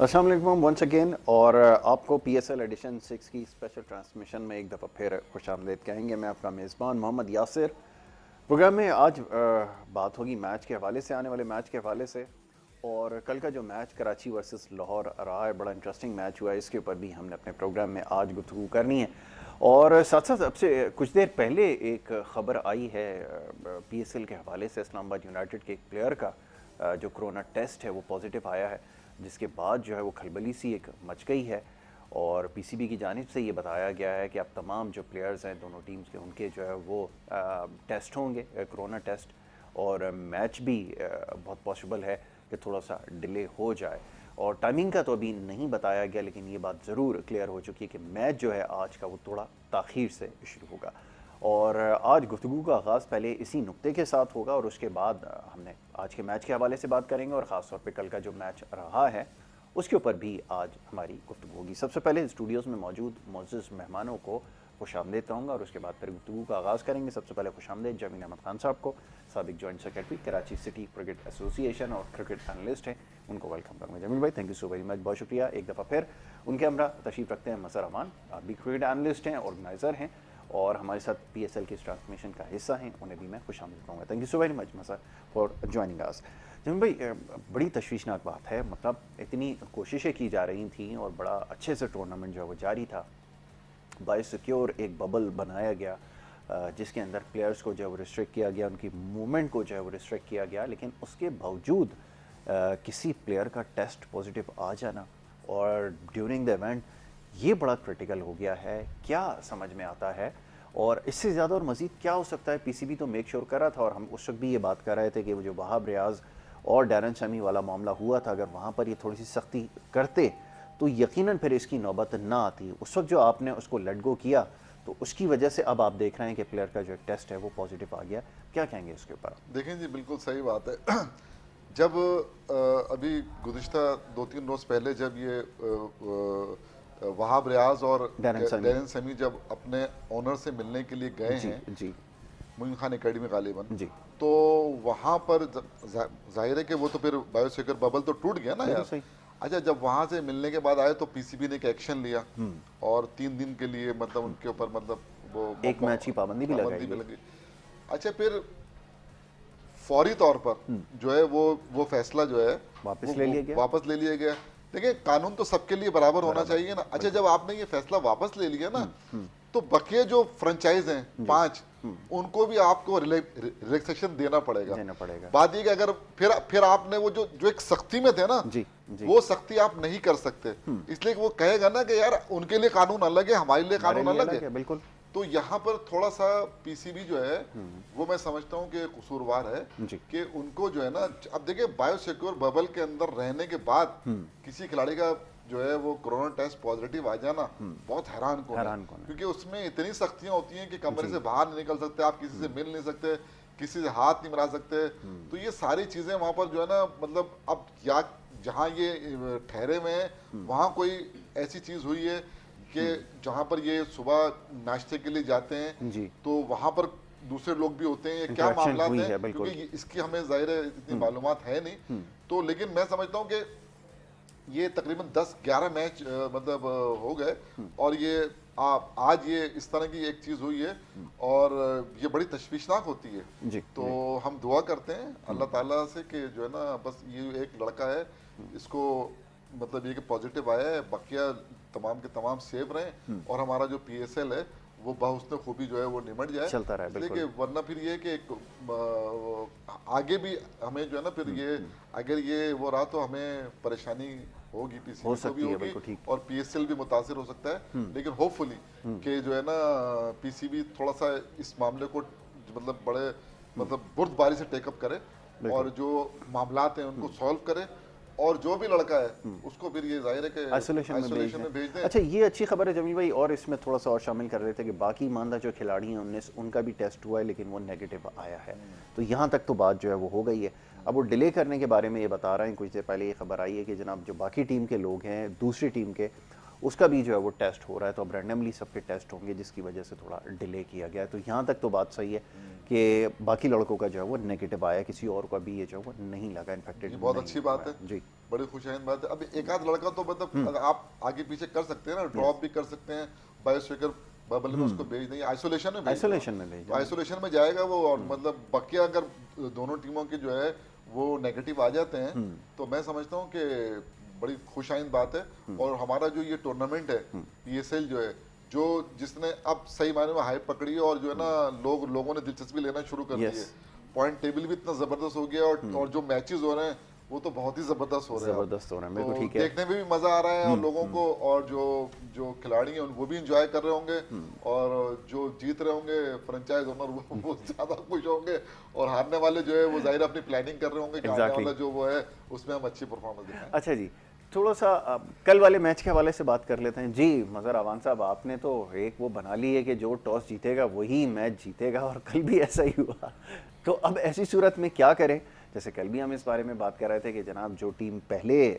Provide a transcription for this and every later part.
अस्सलाम वालेकुम once again और आपको PSL एडिशन 6 की स्पेशल ट्रांसमिशन में एक दफ़ा फिर खुशामदीद कहेंगे। मैं आपका मेज़बान मोहम्मद यासिर। प्रोग्राम में आज बात होगी मैच के हवाले से, आने वाले मैच के हवाले से, और कल का जो मैच कराची वर्सेस लाहौर रहा है, बड़ा इंटरेस्टिंग मैच हुआ है, इसके ऊपर भी हमने अपने प्रोग्राम में आज गुफ्तगू करनी है। और साथ साथ अब से कुछ देर पहले एक ख़बर आई है PSL के हवाले से, इस्लामाबाद यूनाइटेड के एक प्लेयर का जो कोरोना टेस्ट है वो पॉजिटिव आया है, जिसके बाद जो है वो खलबली सी एक मच गई है। और PCB की जानिब से ये बताया गया है कि अब तमाम जो प्लेयर्स हैं दोनों टीम्स के, उनके जो है वो टेस्ट होंगे, कोरोना टेस्ट, और मैच भी बहुत पॉसिबल है कि थोड़ा सा डिले हो जाए। और टाइमिंग का तो अभी नहीं बताया गया, लेकिन ये बात ज़रूर क्लियर हो चुकी है कि मैच जो है आज का वो थोड़ा ताख़ीर से शुरू होगा। और आज गुफ्तगू का आगाज़ पहले इसी नुक्ते के साथ होगा और उसके बाद हमने आज के मैच के हवाले से बात करेंगे, और ख़ास तौर पे कल का जो मैच रहा है उसके ऊपर भी आज हमारी गुफ्तगू होगी। सबसे पहले स्टूडियोज़ में मौजूद मोअज़्ज़ज़ मेहमानों को खुशामदीद कहूँगा और उसके बाद फिर गुफ्तगू का आगाज़ करेंगे। सबसे पहले खुशामदीद जमील अहमद खान साहब को, साबिक joint secretary Karachi city cricket association और क्रिकेट एनालिस्ट हैं, उनको वेलकम करूँगा। जमील भाई, thank you so very much, बहुत शुक्रिया। एक दफ़ा फिर उनके हमरा तशरीफ़ रखते हैं मज़हर अमान, आप भी क्रिकेट एनालिस्ट हैं, ऑर्गेनाइज़र हैं और हमारे साथ PSL की ट्रांसमिशन का हिस्सा हैं, उन्हें भी मैं खुशामदीद कहूँगा। Thank you so very much Mazhar for joining us. Jameel भाई, बड़ी तशवीशनाक बात है, मतलब इतनी कोशिशें की जा रही थी और बड़ा अच्छे से टूर्नामेंट जो है वो जारी था, बाय सिक्योर एक बबल बनाया गया जिसके अंदर प्लेयर्स को जो है वो रिस्ट्रिक्ट किया गया, उनकी मूवमेंट को जो है वो रिस्ट्रिक्ट किया गया, लेकिन उसके बावजूद किसी प्लेयर का टेस्ट पॉजिटिव आ जाना और ड्यूरिंग द इवेंट, ये बड़ा क्रिटिकल हो गया है। क्या समझ में आता है, और इससे ज़्यादा और मज़ीद क्या हो सकता है? PCB तो मेक श्योर कर रहा था, और हम उस वक्त भी ये बात कर रहे थे कि वो जो वहाब रियाज और डैरन शमी वाला मामला हुआ था, अगर वहाँ पर ये थोड़ी सी सख्ती करते तो यकीनन फिर इसकी नौबत ना आती। उस वक्त जो आपने उसको लेट गो किया, तो उसकी वजह से अब आप देख रहे हैं कि प्लेयर का जो टेस्ट है वो पॉजिटिव आ गया। क्या कहेंगे इसके ऊपर? देखें जी, बिल्कुल सही बात है। जब अभी गुज़िश्ता 2-3 रोज़ पहले जब ये वहाब रियाज और डैरन समी जब अपने ओनर से मिलने के लिए गए हैं जी, मोइन खान एकेडमी गालिबन, जी, तो वहाँ पर जाहिर है कि वो तो फिर बायोसिक्योर बबल तो टूट गया ना यार। सही। अच्छा, जब वहाँ से मिलने के बाद आए तो PCB ने एक एक्शन लिया और 3 दिन के लिए मतलब उनके ऊपर मतलब वो एक मैच की पाबंदी भी लगाई लगी। अच्छा, फिर फौरी तौर पर जो है वो फैसला जो है वापस ले लिया गया। वापस ले लिया गया। देखिए, कानून तो सबके लिए बराबर होना चाहिए ना। अच्छा, जब आपने ये फैसला वापस ले लिया ना, तो बकिया जो फ्रेंचाइज हैं 5, उनको भी आपको रिलैक्सेशन देना पड़ेगा। बात ये कि अगर फिर आपने वो जो एक सख्ती में थे ना, जी, जी, वो सख्ती आप नहीं कर सकते, इसलिए वो कहेगा ना कि यार उनके लिए कानून अलग है, हमारे लिए कानून अलग है। बिल्कुल। तो यहाँ पर थोड़ा सा PCB जो है वो मैं समझता हूँ कि कसूरवार है कि उनको जो है ना, अब देखिए बायोसिक्योर बबल के अंदर रहने के बाद किसी खिलाड़ी का जो है वो कोरोना टेस्ट पॉजिटिव आ जाना बहुत हैरान कौन, क्योंकि उसमें इतनी सख्तियां होती हैं कि कमरे से बाहर नहीं निकल सकते, आप किसी से मिल नहीं सकते, किसी से हाथ नहीं मिला सकते। तो ये सारी चीजें वहां पर जो है ना, मतलब अब या जहाँ ये ठहरे हुए हैं वहाँ कोई ऐसी चीज हुई है कि जहाँ पर ये सुबह नाश्ते के लिए जाते हैं तो वहाँ पर दूसरे लोग भी होते हैं, ये क्या मामला है, क्योंकि इसकी हमें जाहिर है इतनी मालूमात है नहीं। तो लेकिन मैं समझता हूँ कि ये तकरीबन 10-11 मैच मतलब हो गए और ये आज ये इस तरह की एक चीज़ हुई है और ये बड़ी तशवीशनाक होती है। तो हम दुआ करते हैं अल्लाह ताला से कि जो है ना, बस ये एक लड़का है, इसको मतलब ये कि पॉजिटिव आया है, बकिया तमाम के तमाम सेफ रहें और हमारा जो PSL है वो बहुस्न खूबी जो है वो निमट जाए, चलता रहे। इसलिए वरना फिर ये कि आगे भी हमें जो है ना, फिर ये अगर ये वो रहा तो हमें परेशानी होगी, PCB को भी होगी और PSL भी मुतासिर हो सकता है। लेकिन होपफुली कि जो है ना PCB थोड़ा सा इस मामले को मतलब बड़े मतलब बुर्दबारी से टेकअप करे और जो मामलात हैं उनको सॉल्व करे और जो भी लड़का है उसको फिर ये जाहिर है कि आइसोलेशन में भेज दें। अच्छा, ये अच्छी खबर है जमील भाई, और इसमें थोड़ा सा और शामिल कर रहे थे कि बाकी ईमानदार जो खिलाड़ी हैं 19 उनका भी टेस्ट हुआ है लेकिन वो नेगेटिव आया है। तो यहाँ तक तो बात जो है वो हो गई है। अब वो डिले करने के बारे में ये बता रहे हैं, कुछ देर पहले ये खबर आई है कि जनाब जो बाकी टीम के लोग हैं दूसरी टीम के, उसका भी जो है वो टेस्ट हो रहा है। तो अब रैंडमली सबके टेस्ट होंगे जिसकी वजह से थोड़ा डिले किया गया है। तो यहाँ तक तो बात सही है कि बाकी लड़कों का जो है वो नेगेटिव आया, किसी और का भी ये जो है वो नहीं लगा इन्फेक्टेड। बहुत अच्छी बात है जी, बड़ी खुशहाल बात है। अब एक आध लड़का तो मतलब आप आगे पीछे कर सकते हैं ना, ड्रॉप भी कर सकते हैं, बायोसेक्योर बबल में उसको भेज देंगे, आइसोलेशन में भेज आइसोलेशन में जाएगा वो। और मतलब बकिया अगर दोनों टीमों के जो है वो नेगेटिव आ जाते हैं तो मैं समझता हूँ कि बड़ी खुशहाल बात है। और हमारा जो ये टूर्नामेंट है PSL जो है, जो जिसने अब सही मायने में हाइप पकड़ी है और जो है ना लोगों ने दिलचस्पी लेना शुरू कर दी है। पॉइंट टेबल भी इतना जबरदस्त हो गया और जो मैचेस हो रहे हैं वो तो बहुत ही जबरदस्त हो रहे हैं। बिल्कुल ठीक है, देखने में भी मजा आ रहा है और लोगों को, और जो खिलाड़ी हैं वो भी इंजॉय कर रहे होंगे और जो जीत रहे होंगे फ्रेंचाइज ओनर वो ज्यादा खुश होंगे और हारने वाले जो है वो जाहिर अपनी प्लानिंग कर रहे होंगे कि आने वाला जो वो है उसमें हम अच्छी परफॉर्मेंस दिखाएं। अच्छा जी, थोड़ा सा कल वाले मैच के हवाले से बात कर लेते हैं जी। मज़हर अवान साहब, आपने तो एक वो बना ली है कि जो टॉस जीतेगा वही मैच जीतेगा, और कल भी ऐसा ही हुआ। तो अब ऐसी सूरत में क्या करें? जैसे कल भी हम इस बारे में बात कर रहे थे कि जनाब जो टीम पहले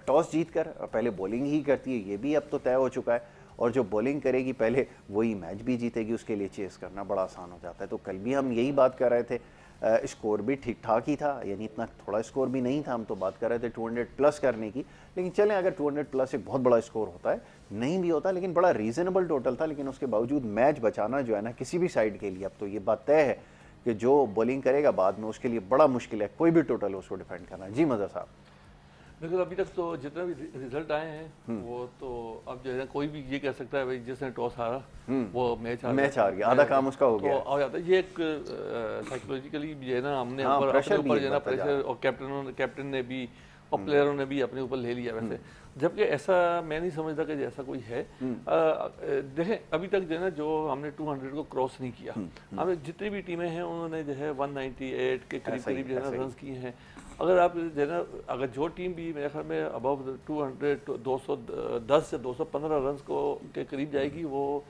टॉस जीत कर पहले बॉलिंग ही करती है, ये भी अब तो तय हो चुका है, और जो बॉलिंग करेगी पहले वही मैच भी जीतेगी, उसके लिए चेस करना बड़ा आसान हो जाता है। तो कल भी हम यही बात कर रहे थे। स्कोर भी ठीक ठाक ही था, यानी इतना थोड़ा स्कोर भी नहीं था। हम तो बात कर रहे थे 200 प्लस करने की, लेकिन चलें अगर 200 प्लस एक बहुत बड़ा स्कोर होता है, नहीं भी होता लेकिन बड़ा रीज़नेबल टोटल था। लेकिन उसके बावजूद मैच बचाना जो है ना किसी भी साइड के लिए, अब तो ये बात तय है कि जो बॉलिंग करेगा बाद में उसके लिए बड़ा मुश्किल है कोई भी टोटल हो उसको डिफेंड करना। जी मज़हर साहब, लेकिन अभी तक तो जितने भी रिजल्ट आए हैं वो तो अब जो है कोई भी ये कह सकता है भाई जिसने टॉस हारा वो मैच हार गया, आधा काम उसका हो गया। तो आ जाता है ये एक साइकोलॉजिकली जो है ना हमने अपने ऊपर जो है ना प्रेशर, और कैप्टन ने भी और प्लेयरों ने भी अपने ऊपर ले लिया वैसे, जबकि ऐसा मैं नहीं समझता कि ऐसा कोई है। देखें अभी तक जो है ना जो हमने 200 को क्रॉस नहीं किया, हमें जितनी भी टीमें हैं उन्होंने जो है 198 के करीब जो है ना रन किए हैं। अगर आप जो है ना अगर जो टीम भी मेरे ख्याल में अबव 200 210 से 215 रन को के करीब जाएगी वो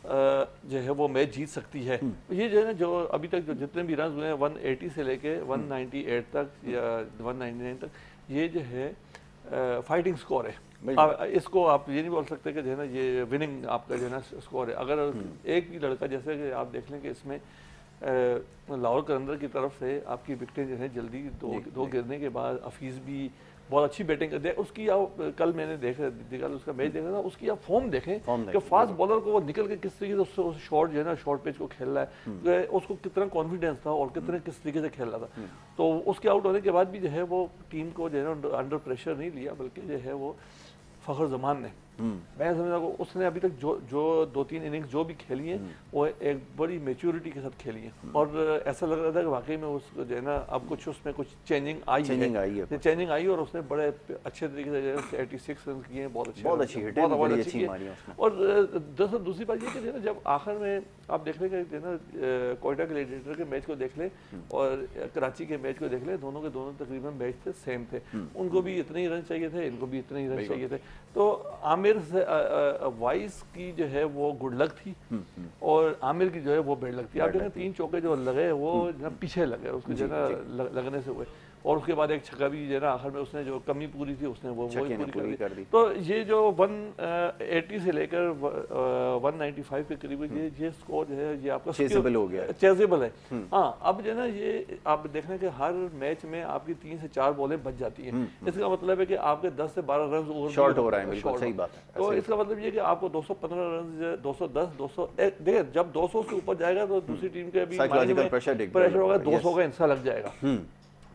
जो है वो मैच जीत सकती है। ये जो है ना जो अभी तक जो जितने भी रन हुए हैं 180 से लेके 198 तक या 199 तक, ये जो है फाइटिंग स्कोर है। इसको आप ये नहीं बोल सकते कि जो है ना ये विनिंग आपका जो है ना स्कोर है। अगर एक भी लड़का, जैसे कि आप देख लें कि इसमें लाहौर कलंदर की तरफ से आपकी विकेटें जो है जल्दी दो गिरने के बाद हफीज़ भी बहुत अच्छी बैटिंग करते हैं। उसकी आप कल मैंने देखा उसका मैच देखा था, उसकी आप फॉर्म देखें कि फास्ट बॉलर को वो निकल के किस तरीके से उस शॉट जो है ना शॉर्ट पिच को खेल रहा है, उसको कितना कॉन्फिडेंस था और किस तरीके से खेल रहा था। तो उसके आउट होने के बाद भी जो है वो टीम को जो है ना अंडर प्रेशर नहीं लिया, बल्कि जो है वो फ़खर जमान ने, मैं समझता हूँ उसने अभी तक जो 2-3 इनिंग्स जो भी खेली हैं वो एक बड़ी मेच्योरिटी के साथ खेली हैं। और ऐसा लग रहा था कि वाकई में उसको जो है ना अब कुछ उसमें कुछ चेंजिंग आई और उसने बड़े अच्छे तरीके से जो है 86 रन किए हैं, बहुत अच्छी हिट है। और दरअसल दूसरी बात ये कि जब आखिर में आप देख लें कि ना कोयटा ग्लैडिएटर के मैच को देख लें और कराची के मैच को देख लें, दोनों के दोनों तकरीबन मैच थे सेम थे, उनको भी इतने ही रन चाहिए थे, इनको भी इतने ही रन चाहिए थे। तो आमिर से वाइस की जो है वो गुड लक थी और आमिर की जो है वो बेड लक थी। आप देखें 3 चौके जो लगे वो पीछे लगे, उसके जो है लगने से हुए, और उसके बाद एक छक्का भी जो है ना आखिर में उसने जो कमी पूरी थी उसने वो पूरी कर दी। तो ये जो 180 से लेकर 195 के करीब ये स्कोर जो है ये आपका चेजेबल हो गया, चेजेबल है। हाँ, अब जो है ना ये आप देख रहे हैं कि हर मैच में आपकी 3 से 4 बॉलें बच जाती हैं। इसका मतलब है कि आपके 10 से 12 रन और शॉर्ट हो रहा है। बिल्कुल सही बात है। तो इसका मतलब ये कि आपको 215 रन 210 200 देखिए जब 200 से ऊपर जाएगा तो दूसरी टीम के भी प्रेशर होगा, 200 का इंसा लग जाएगा,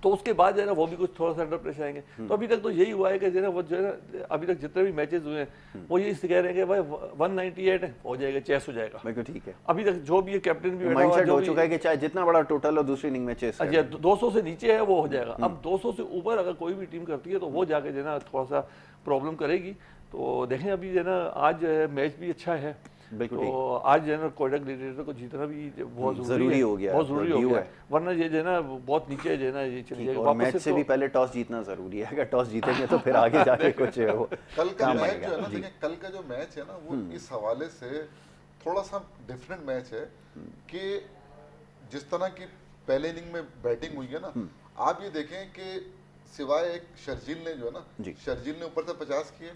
तो उसके बाद जो है ना वो भी कुछ थोड़ा सा अंडर प्रेशर आएंगे। तो अभी तक तो यही हुआ है कि जो है ना वो जो है ना अभी तक जितने भी मैचेस हुए हैं वो ये कह रहे हैं कि भाई 198 है, हो जाएगा, चेस हो जाएगा। बिल्कुल ठीक है। अभी तक जो भी कैप्टन भी माइंडसेट हो चुका है कि चाहे जितना बड़ा टोटल हो दूसरी इनिंग में चेस 200 से नीचे है वो हो जाएगा। अब 200 से ऊपर अगर कोई भी टीम करती है तो वो जाके जो है ना थोड़ा सा प्रॉब्लम करेगी। तो देखें अभी जो है ना आज मैच भी अच्छा है बिल्कुल तो आज जो है ना कोयडा ग्लैडिएटर को जीतना भी बहुत जरूरी हो गया, बहुत जरूरी हो ड्यू गया है। वरना ये जो है ना बहुत नीचे जो है ना ये चली जाएगी और वापस मैच से भी पहले टॉस जीतना जरूरी है, अगर टॉस जीतेंगे तो फिर आगे जाके कुछ वो कल का काम मैच आएगा। जो है ना, देखिए कल का जो मैच है ना वो इस हवाले से थोड़ा सा डिफरेंट मैच है कि जिस तरह की पहले इनिंग में बैटिंग हुई है ना, आप ये देखें कि सिवाय एक शर्जील ने जो है ना, जी। शर्जील ने ऊपर से 50 किए,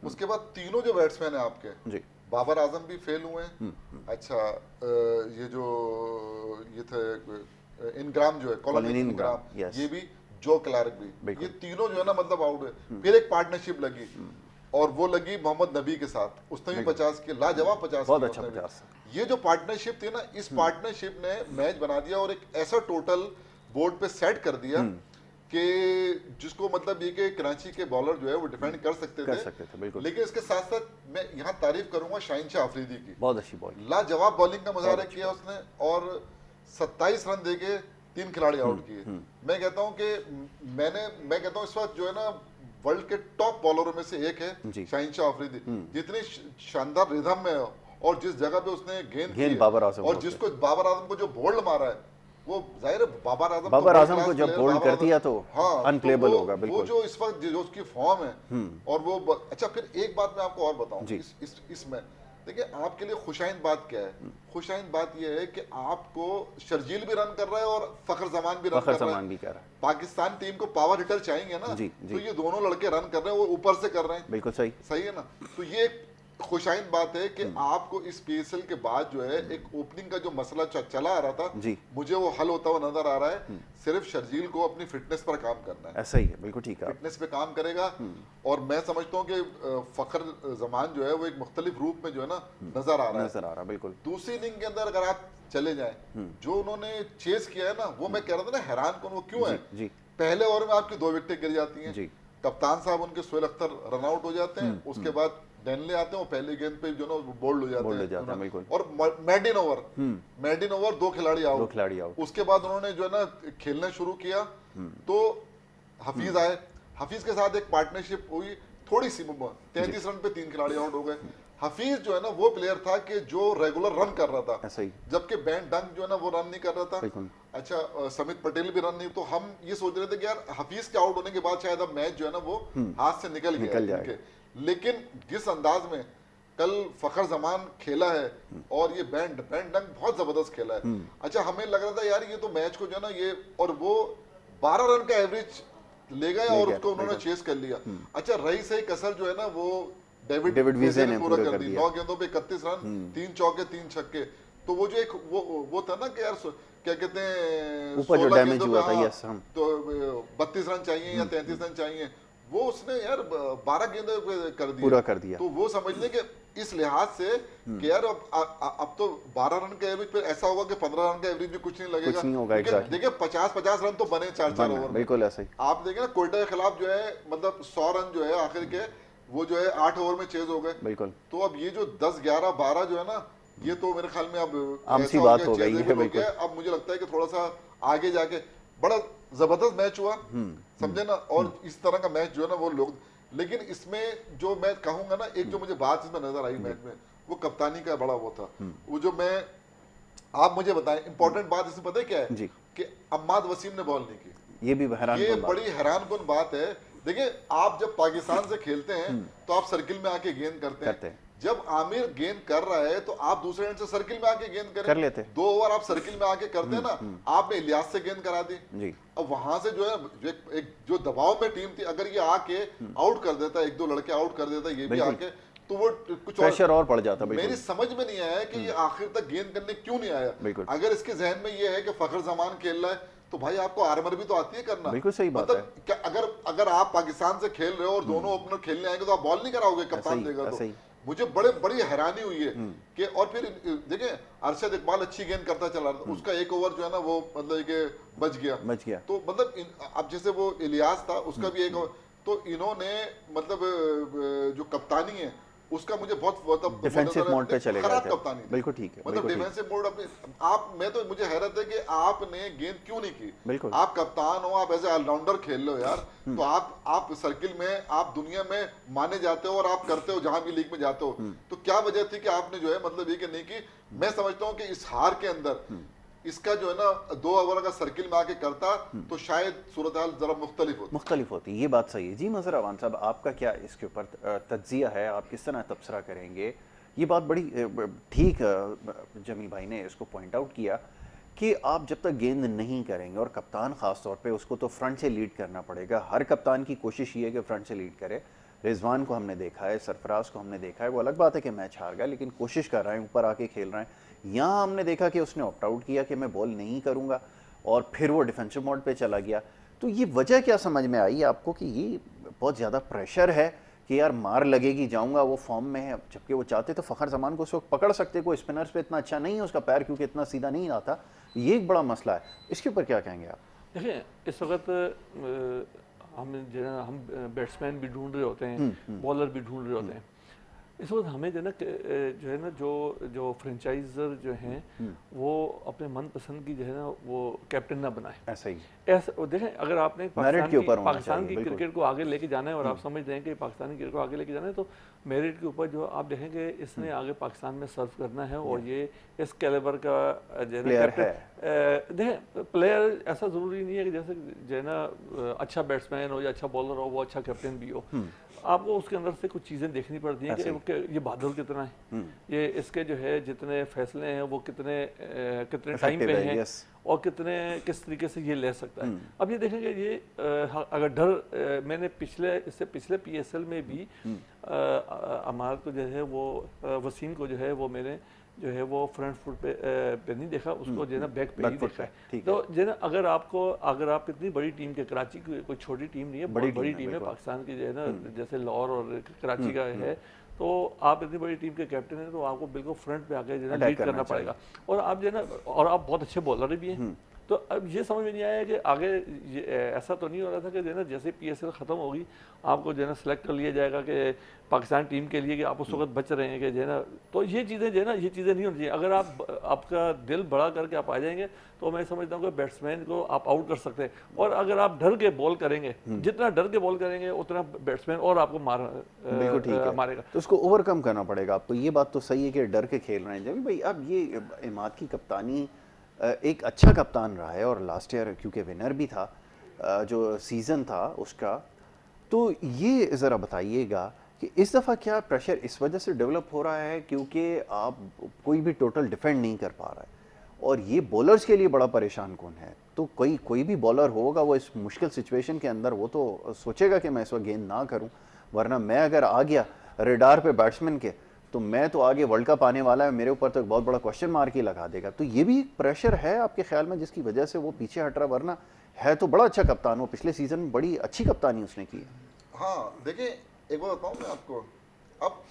उसके बाद तीनों जो बैट्समैन है आपके, जी बाबर आजम भी फेल हुए हैं, अच्छा ये जो ये थे इनग्राम जो है, कॉलिन इनग्राम, yes। ये भी, जो क्लार्क भी, बिल्कुल। ये तीनों जो है ना मतलब आउट हुए। फिर एक पार्टनरशिप लगी और वो लगी मोहम्मद नबी के साथ, उसने भी 50 किए, लाजवाब 50 बहुत किए अच्छा उसने भी। 50। ये जो पार्टनरशिप थी ना, इस पार्टनरशिप ने मैच बना दिया और एक ऐसा टोटल बोर्ड पे सेट कर दिया कि जिसको मतलब ये कि कराची के बॉलर जो है वो डिफेंड कर सकते थे, बिल्कुल। लेकिन इसके साथ साथ मैं यहाँ तारीफ करूंगा शाहीन शाह अफरीदी की, बहुत अच्छी बॉलिंग, लाजवाब बॉलिंग का मुजाहरा किया उसने और 27 रन देके 3 खिलाड़ी आउट किए। मैं कहता हूं कि मैं कहता हूं इस वक्त जो है ना वर्ल्ड के टॉप बॉलरों में से एक है शाहीन शाह अफरीदी, जितनी शानदार रिदम में है और जिस जगह पे उसने गेंद बाबर आजम और जिसको बाबर आजम को जो बोल्ड मारा है, वो जाहिर है बाबर आजम को जब बोल्ड कर दिया तो अनप्लेबल होगा। बिल्कुल। वो जो इस वक्त जो उसकी फॉर्म है और वो अच्छा, फिर एक बात मैं आपको और बताऊं इसमें देखिए आपके लिए खुशाइंद बात क्या है। खुशाइंद बात यह है कि आपको शर्जील भी रन कर रहा है और फखर जमान भी रन कर रहा है। पाकिस्तान टीम को पावर हिटर चाहिए ना, तो ये दोनों लड़के रन कर रहे हैं, वो ऊपर से कर रहे हैं। बिल्कुल सही, सही है ना। तो ये खुशाइंद बात है कि आपको इस पीएसएल के बाद जो है एक ओपनिंग का जो मसला चला आ रहा था, मुझे वो हल होता हुआ नजर आ रहा है। सिर्फ शर्जील को अपनी फिटनेस पर काम करना है। ऐसा ही है, बिल्कुल ठीक है। फिटनेस पे काम करेगा और मैं समझता हूँ कि फखर जमान जो है वो एक मुख्तलिफ रूप में जो है ना नजर आ रहा है। बिल्कुल। दूसरी इनिंग के अंदर अगर आप चले जाए, जो उन्होंने चेस किया है ना, वो मैं कह रहा था ना हैरान कौन, वो क्यों है। पहले ओवर में आपकी 2 विकेटें गिर जाती हैं, कप्तान साहब उनके सोहेल अख्तर रन आउट हो जाते हैं, उसके बाद डेनले आते हैं, वो पहले गेंद पे जो ना बोल्ड हो जाते हैं बिल्कुल। और मेडिन ओवर 2 खिलाड़ी आउट। उसके बाद उन्होंने जो है ना खेलना शुरू किया, तो हफीज आए, हफीज के साथ एक पार्टनरशिप हुई, थोड़ी सी 33 रन पे 3 खिलाड़ी आउट हो गए। हफीज जो है ना वो प्लेयर था कि जो रेगुलर रन कर रहा था, जबकि बैन डंक जो है ना वो रन नहीं कर रहा था। अच्छा, समित पटेल भी रन नहीं, तो हम ये सोच रहे थे कि यार हफीज के आउट होने के बाद शायद अब मैच जो है ना वो हाथ से निकल गया। लेकिन जिस अंदाज में कल फखर जमान खेला है और ये बैन डंक बहुत जबरदस्त खेला है। अच्छा, हमें लग रहा था यार ये तो मैच को जो है ना ये, और वो 12 रन का एवरेज ले गए और उसको उन्होंने चेस कर लिया। अच्छा, रही सही कसर जो है ना वो डेविड विज़े ने पूरा कर दी। 9 गेंदों पे 31 रन, 3 चौके 3 छक्के। तो वो जो एक वो था ना कि यार क्या कहते हैं, ऊपर जो डैमेज हुआ था, यस, तो 32 रन चाहिए या 33 रन चाहिए, वो उसने यार 12 गेंदों पे कर दिया, पूरा कर दिया। तो वो समझ लें कि इस लिहाज से कि यार अब तो 12 रन का एवरेज पे ऐसा होगा कि 15 रन का एवरेज भी कुछ नहीं लगेगा। देखिए 50-50 रन तो बने 4-4 ओवर में। बिल्कुल ऐसा ही। आप देखें ना कोयटा के खिलाफ जो है मतलब 100 रन जो है आखिर के, वो जो है 8 ओवर में चेज हो गए। बिल्कुल। तो अब ये जो 10, 11, 12 जो है ना, ये तो मेरे ख्याल में अब आम सी बात हो गई है। बिल्कुल। अब मुझे लगता है कि थोड़ा सा आगे जाके बड़ा जबरदस्त मैच हुआ, समझे ना। और इस तरह का मैच जो है ना वो लोग, लेकिन इसमें जो मैं कहूंगा ना, एक जो मुझे बात इसमें नजर आई मैच में, वो कप्तानी का बड़ा वो था। वो जो मैं, आप मुझे बताएं, इंपॉर्टेंट बात इसमें पता है क्या है कि अम्माद वसीम ने बॉल नहीं की। ये भी ये बड़ी हैरानकुन बात है। देखिए, आप जब पाकिस्तान से खेलते हैं तो आप सर्किल में आके गेंद करते हैं। जब आमिर गेंद कर रहा है तो आप दूसरे एंड से सर्किल में आके गेंद कर लेते। 2 ओवर आप सर्किल में आके करते हैं ना, आपने इलियास से गेंद करा दी। अब वहां से जो है एक जो दबाव में टीम थी, अगर ये आके आउट कर देता, 1-2 लड़के आउट कर देता, ये भी आके, तो वो कुछ प्रेशर और पड़ जाता। मेरी समझ में नहीं आया कि ये आखिर तक गेंद करने क्यों नहीं आया। अगर इसके जहन में ये है कि फखर जमान खेल रहा है, तो भाई आपको आर्मर भी तो आती है करना। बिल्कुल सही बात है। क्या अगर आप पाकिस्तान से खेल रहे हो और दोनों ओपनर खेलने आएंगे तो आप बॉल नहीं कराओगे, कप्तान देगा। तो मुझे बड़ी हैरानी हुई है कि, और फिर देखिए अरशद इकबाल अच्छी गेंद करता चला रहा था, उसका एक ओवर जो है ना वो मतलब कि बच गया। तो मतलब अब जैसे वो इलियास था, उसका भी एक, तो इन्होंने मतलब जो कप्तानी है उसका मुझे बहुत डिफेंसिव मोड पे चले गए खराब थे। कप्तानी थी। बिल्कुल ठीक है, मतलब बिल्कुल ठीक। डिफेंसिव मोड अपने आप में, तो मुझे हैरत है कि आपने गेंद क्यों नहीं की। बिल्कुल। आप कप्तान हो, आप एज ए ऑलराउंडर खेल लो यार, तो आप सर्किल में, आप दुनिया में माने जाते हो और आप करते हो जहां भी लीग में जाते हो, तो क्या वजह थी कि आपने जो है मतलब ये कि नहीं की। मैं समझता हूँ कि इस हार के अंदर इसका जो है ना 2 ओवर का सर्किल में आके करता तो शायद सूरत हाल जरा मुख्तलिफ होती। ये बात सही है जी। मज़हर अवान साहब, आपका क्या इसके ऊपर तज्जिया है, आप किस तरह तबसरा करेंगे? ये बात बड़ी ठीक जमी भाई ने इसको पॉइंट आउट किया कि आप जब तक गेंद नहीं करेंगे, और कप्तान ख़ास तौर पे उसको तो फ्रंट से लीड करना पड़ेगा। हर कप्तान की कोशिश ये है कि फ्रंट से लीड करे। रिजवान को हमने देखा है, सरफराज को हमने देखा है, वो अलग बात है कि मैच हार गया, लेकिन कोशिश कर रहे हैं, ऊपर आके खेल रहे हैं। यहाँ हमने देखा कि उसने ऑप्ट आउट किया कि मैं बॉल नहीं करूँगा, और फिर वो डिफेंसिव मोड पे चला गया। तो ये वजह क्या समझ में आई आपको कि ये बहुत ज़्यादा प्रेशर है कि यार मार लगेगी, जाऊंगा, वो फॉर्म में है? जबकि वो चाहते तो फ़खर जमान को उस वक्त पकड़ सकते, कोई स्पिनर्स पे इतना अच्छा नहीं है उसका पैर, क्योंकि इतना सीधा नहीं आता। ये एक बड़ा मसला है। इसके ऊपर क्या कहेंगे आप? देखिए, इस वक्त हम बैट्समैन भी ढूंढ रहे होते हैं, बॉलर भी ढूंढ रहे होते हैं। इस वक्त हमें जो फ्रेंचाइजर जो हैं वो अपने मनपसंद की जो है ना वो कैप्टन ना बनाए। ऐसा ही ऐसा देखें, अगर आपने पाकिस्तान की क्रिकेट को आगे लेके जाना है और आप समझ रहे हैं कि पाकिस्तानी क्रिकेट को आगे लेके जाना है, तो मेरिट के ऊपर जो आप देखेंगे इसने आगे पाकिस्तान में सर्व करना है, और ये इस कैलिबर का जो है ना कैप्टन। देखें, प्लेयर ऐसा ज़रूरी नहीं है कि जैसे जो है ना अच्छा बैट्समैन हो या अच्छा बॉलर हो वो अच्छा कैप्टन भी हो। आपको उसके अंदर से कुछ चीज़ें देखनी पड़ती हैं कि ये बहादुर कितना है, ये इसके जो है जितने फैसले हैं वो कितने टाइम पे हैं, और किस तरीके से ये ले सकता है। अब ये देखेंगे, ये अगर डर, मैंने इससे पिछले PSL में भी अमार को जो है वो वसीम को जो है वो मैंने जो है वो फ्रंट फुट पे नहीं देखा, उसको जो है ना बैक पे ही देखा है। तो जो है ना, अगर आप इतनी बड़ी टीम के, कराची कोई छोटी टीम नहीं है, बड़ी टीम है पाकिस्तान की जो है ना, जैसे लाहौर और कराची का है, तो आप इतनी बड़ी टीम के कैप्टन हैं तो आपको बिल्कुल फ्रंट पे आकर जो है लीड करना पड़ेगा। और आप जो है ना, और आप बहुत अच्छे बॉलर भी हैं। तो अब ये समझ में नहीं आया कि आगे ऐसा तो नहीं हो रहा था कि जो है ना जैसे PSL ख़त्म होगी आपको जो है ना सेलेक्ट कर लिया जाएगा कि पाकिस्तान टीम के लिए, कि आप उस वक्त बच रहे हैं कि जो है ना, तो ये चीज़ें जो है ना, ये चीज़ें नहीं होनी चाहिए। अगर आपका दिल बड़ा करके आप आ जाएंगे तो मैं समझता हूँ कि बैट्समैन को आप आउट कर सकते हैं, और अगर आप डर के बॉल करेंगे, जितना डर के बॉल करेंगे उतना बैट्समैन और आपको मारेगा। तो उसको ओवरकम करना पड़ेगा आपको। ये बात तो सही है कि डर के खेल रहे हैं जब भाई। अब ये इमाद की कप्तानी, एक अच्छा कप्तान रहा है, और लास्ट ईयर क्योंकि विनर भी था जो सीज़न था उसका। तो ये ज़रा बताइएगा कि इस दफ़ा क्या प्रेशर इस वजह से डेवलप हो रहा है क्योंकि आप कोई भी टोटल डिफेंड नहीं कर पा रहा है, और ये बॉलर्स के लिए बड़ा परेशान कौन है? तो कोई भी बॉलर होगा वो इस मुश्किल सिचुएशन के अंदर वो तो सोचेगा कि मैं इस वक्त गेंद ना करूं, वरना मैं अगर आ गया रेडार पे बैट्समैन के, तो मैं तो आगे वर्ल्ड कप आने वाला है, मेरे ऊपर तो एक बहुत बड़ा क्वेश्चन मार्क ही लगा देगा। तो ये भी एक प्रेशर है आपके ख्याल में जिसकी वजह से वो पीछे हट रहा? वरना है तो बड़ा अच्छा कप्तान, वो पिछले सीजन में बड़ी अच्छी कप्तानी उसने की है। हाँ, देखिए एक बात बताऊं मैं आपको, अब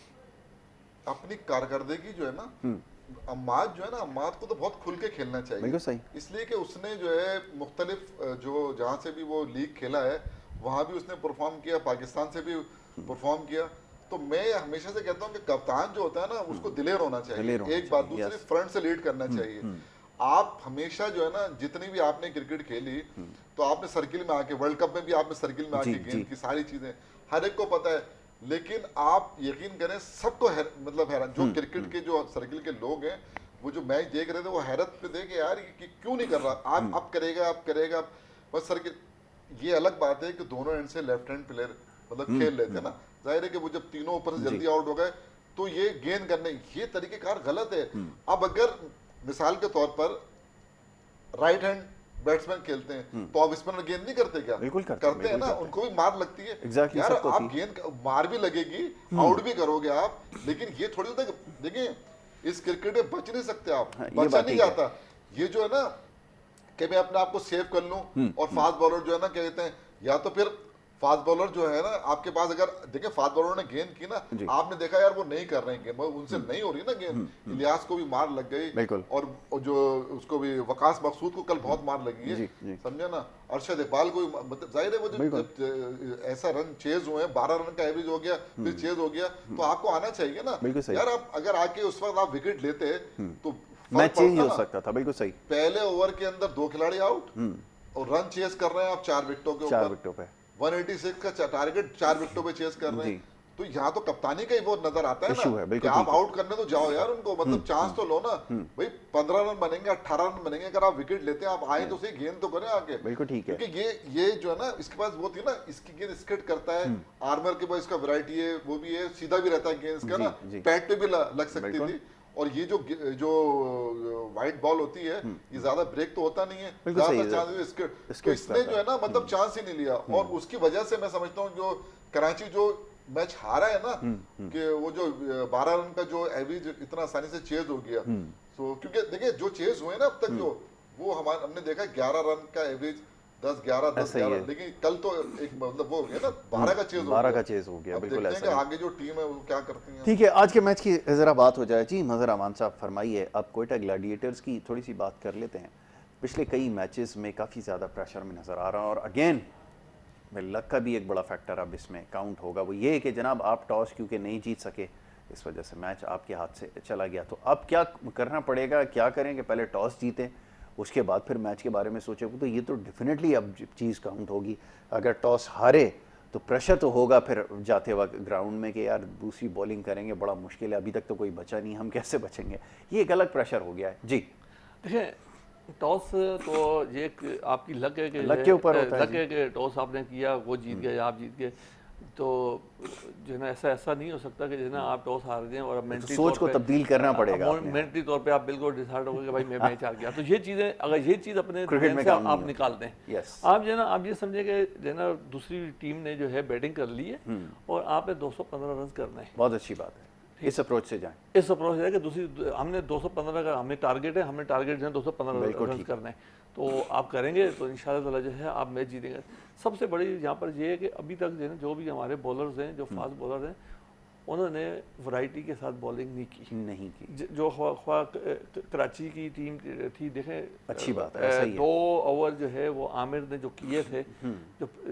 अपनी कारकर्दगी जो है ना, अम्माद जो है ना, अम्माद को तो बहुत खुल के खेलना चाहिए। बिल्कुल सही। इसलिए कि उसने जो है मुख्तलिफ जो जहाँ से भी वो लीग खेला है वहाँ भी उसने परफॉर्म किया, पाकिस्तान से भी परफॉर्म किया। तो मैं हमेशा से कहता हूँ कि कप्तान जो होता है ना उसको दिलेर होना चाहिए, एक बात। दूसरी, फ्रंट से लीड करना चाहिए। आप हमेशा जो है ना, जितनी भी आपने क्रिकेट खेली तो आपने सर्किल में आके, वर्ल्ड कप में भी आपने सर्किल में आके गेंद की सारी चीजें हर एक को पता है, लेकिन आप यकीन करें सबको मतलब हैरान, जो क्रिकेट के जो सर्किल के लोग हैं वो जो मैच देख रहे थे वो हैरत पे थे कि यार ये क्यों नहीं कर रहा, आप अब करेगा बस सर्किल। ये अलग बात है कि दोनों एंड से लेफ्ट हैंड प्लेयर मतलब खेल रहे थे ना, जाहिर है कि वो जब तीनों ऊपर से जल्दी आउट हो गए तो ये गेंद करने, ये तरीकेकार गलत है। अब अगर मिसाल के तौर पर राइट हैंड बैट्समैन खेलते हैं तो आप स्पिनर गेंद नहीं करते क्या? बिल्कुल करते हैं ना, उनको भी मार लगती है। Exactly, यार आप गेंद मार भी लगेगी, आउट भी करोगे आप, लेकिन ये थोड़ी देर देखिए इस क्रिकेट में बच नहीं सकते आप, बचा नहीं जाता। ये जो है ना कि मैं अपने आप को सेव कर लूं, और फास्ट बॉलर जो है ना कहते हैं या तो फिर फास्ट बॉलर जो है ना आपके पास, अगर देखिए फास्ट बॉलर ने गेंद की ना, आपने देखा यार वो नहीं कर रहे हैं गेंद, उनसे नहीं हो रही ना गेंद। इलियास को भी मार लग गई, और जो उसको भी वकास मकसूद को कल बहुत मार लगी है, समझे ना। अरशद इकबाल को मतलब जाहिर है वो जब ऐसा रन चेज हुए, 12 रन का एवरेज हो गया, फिर चेज हो गया, तो आपको आना चाहिए ना यार। आप अगर आके उस वक्त आप विकेट लेते तो मैच चेंज हो सकता था। बिल्कुल सही। पहले ओवर के अंदर 2 खिलाड़ी आउट और रन चेस कर रहे हैं आप 4 विकेटों के ऊपर, 4 विकेटों पे 186 का टारगेट 4 विकेटों पे चेस कर रहे हैं। तो यहाँ तो कप्तानी का ही वो नजर आता है ना कि आप आउट करने तो जाओ यार उनको, मतलब चांस तो लो ना भाई। 15 रन बनेंगे, 18 रन बनेंगे, अगर आप विकेट लेते हैं आप आए तो सही, गेंद तो करें आके। बिल्कुल ठीक है, क्योंकि ये जो है ना इसके पास वो थी ना, इसकी गेंद स्किट करता है, आर्मर के पास इसका वैरायटी है, वो भी है, सीधा भी रहता है गेंद इसका ना, पैड पे भी लग सकती थी। और ये जो वाइट बॉल होती है ये ज्यादा ब्रेक तो होता नहीं है, ज्यादा चांस तो इसने जो है ना मतलब चांस ही नहीं लिया। और उसकी वजह से मैं समझता हूँ जो कराची जो मैच हारा है ना, कि वो जो 12 रन का जो एवरेज इतना आसानी से चेज हो गया। सो क्योंकि देखिए जो चेज हुए ना अब तक जो वो हमने देखा 11 रन का एवरेज, 10-11 10-11, लेकिन कल तो एक मतलब वो हो गया ना 12 का चेज हो गया, 12 का चेज हो गया। बिल्कुल ऐसा है। आगे जो टीम है वो क्या करती है। ठीक है, आज के मैच की जरा बात हो जाए। जी मजहर अमान साहब फरमाइए, अब कोयटा ग्लैडिएटर्स की थोड़ी सी बात कर लेते हैं। पिछले कई मैचेस में काफ़ी ज़्यादा प्रेशर में नज़र आ रहा है, और अगेन लक का भी एक बड़ा फैक्टर अब इसमें काउंट होगा। वो ये है कि जनाब आप टॉस क्योंकि नहीं जीत सके, इस वजह से मैच आपके हाथ से चला गया। तो अब क्या करना पड़ेगा, क्या करें कि पहले टॉस जीतें उसके बाद फिर मैच के बारे में सोचे? तो ये तो डेफिनेटली अब चीज़ काउंट होगी। अगर टॉस हारे तो प्रेशर तो होगा फिर जाते वक्त ग्राउंड में कि यार दूसरी बॉलिंग करेंगे, बड़ा मुश्किल है, अभी तक तो कोई बचा नहीं, हम कैसे बचेंगे। ये एक अलग प्रेशर हो गया है। जी देखिए, टॉस तो ये आपकी लक है कि लक के ऊपर होता है, लक है कि टॉस आपने किया, वो जीत गए, आप जीत गए। तो जो है ना ऐसा नहीं हो सकता कि जो है ना आप टॉस हार गए और अब मेंटली सोच को तब्दील करना पड़ेगा। मेंटली तौर पे आप बिल्कुल डिसाइड हो गए कि भाई मैं मैच हार गया। तो ये चीज़ें, अगर ये चीज़ अपने क्रिकेट में आप निकाल दें, आप जो है ना आप ये समझे कि जो है ना दूसरी टीम ने जो है बैटिंग कर ली है और आपने 215 रन करना है। बहुत अच्छी बात है, इस अप्रोच से जाएं। इस अप्रोच से है कि दूसरी हमने 215 का हमें टारगेट है, हमने टारगेट जो है 215 रन करना है। तो आप करेंगे तो इंशाल्लाह जो है आप मैच जीतेंगे। सबसे बड़ी यहाँ पर ये है कि अभी तक जो है जो भी हमारे बॉलर्स हैं, जो फास्ट बॉलर हैं, उन्होंने वैरायटी के साथ बॉलिंग नहीं की। जो कराची की टीम थी, देखें अच्छी बात है, सही है। 2 ओवर जो है वो आमिर ने जो किए थे,